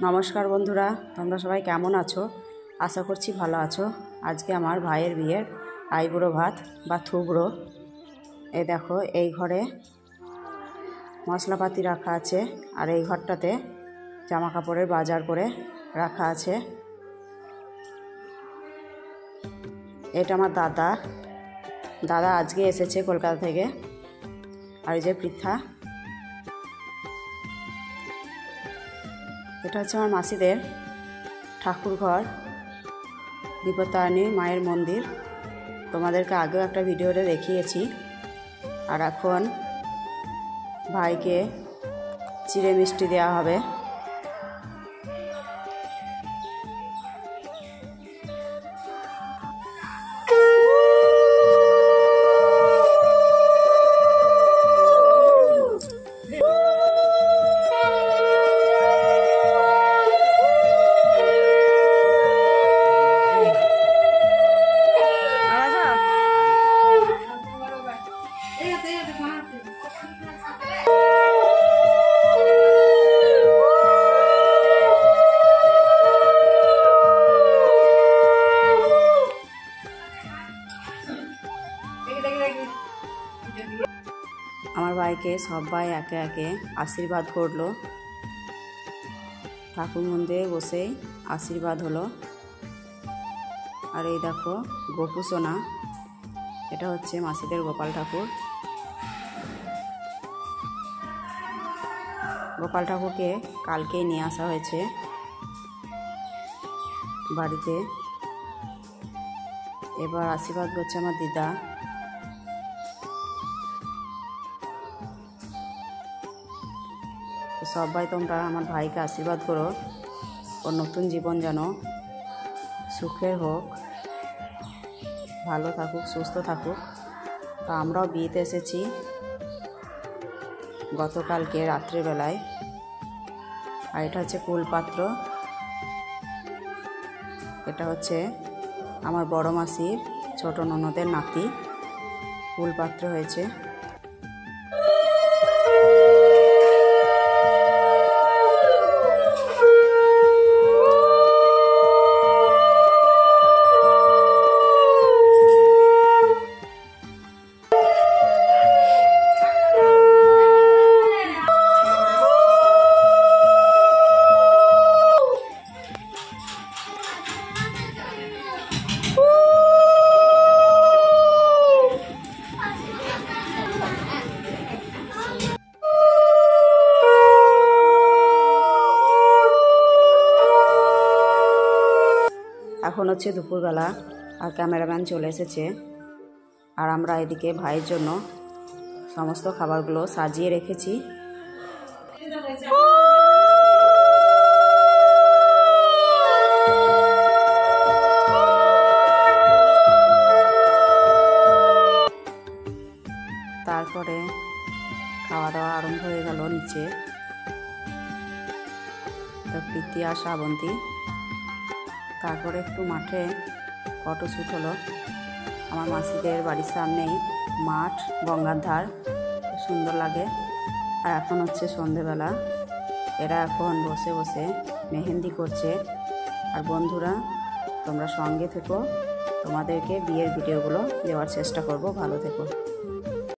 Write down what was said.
নমস্কার বন্ধুরা, তোমরা সবাই কেমন আছো? আশা করছি ভালো আছো। আজকে আমার ভাইয়ের বিয়ের আইবুড়ো ভাত বা থুবড়ো। এই দেখো, এই ঘরে মশলাপাতি রাখা আছে, আর এই ঘরটাতে জামা কাপড়ের বাজার করে রাখা আছে। এটা আমার দাদা আজকে এসেছে কলকাতা থেকে। আর এই যে পৃথা, এটা হচ্ছে আমার মাসিদের ঠাকুর ঘর, বিপত্তারিণী মায়ের মন্দির। তোমাদেরকে আগেও একটা ভিডিওতে দেখিয়েছি। আর এখন ভাইকে চিড়ে মিষ্টি দেওয়া হবে। আমার ভাইকে সবাই একে একে আশীর্বাদ করলো। ঠাকুর মন্দিরে বসেই আশীর্বাদ হলো। আর এই দেখো গোপু সোনা, এটা হচ্ছে মাসিদের গোপাল ঠাকুর। গোপাল ঠাকুরকে কালকেই নিয়ে আসা হয়েছে বাড়িতে। এবার আশীর্বাদ করছে আমার দিদা। তো সবাই তোমরা আমার ভাইকে আশীর্বাদ করো, ওর নতুন জীবন যেন সুখের হোক, ভালো থাকুক, সুস্থ থাকুক। তো আমরাও বিয়েতে এসেছি গতকালকে রাত্রেবেলায়। আর এটা হচ্ছে কুলপাত্র, এটা হচ্ছে আমার বড় মাসির ছোট ননদের নাতি। কুলপাত্র হয়েছে। এখন হচ্ছে দুপুরবেলা, আর ক্যামেরাম্যান চলে এসেছে। আর আমরা এদিকে ভাইয়ের জন্য সমস্ত খাবারগুলো সাজিয়ে রেখেছি। তারপরে খাওয়া দাওয়া আরম্ভ হয়ে গেল নিচে। তো প্রীতি আর শ্রাবন্তী, তারপরে একটু মাঠে ফটোশ্যুট হলো। আমার মাসিদের বাড়ির সামনেই মাঠ, গঙ্গার ধার, সুন্দর লাগে। আর এখন হচ্ছে সন্ধেবেলা, এরা এখন বসে বসে মেহেন্দি করছে। আর বন্ধুরা, তোমরা সঙ্গে থেকো, তোমাদেরকে বিয়ের ভিডিওগুলো দেওয়ার চেষ্টা করব। ভালো থেকো।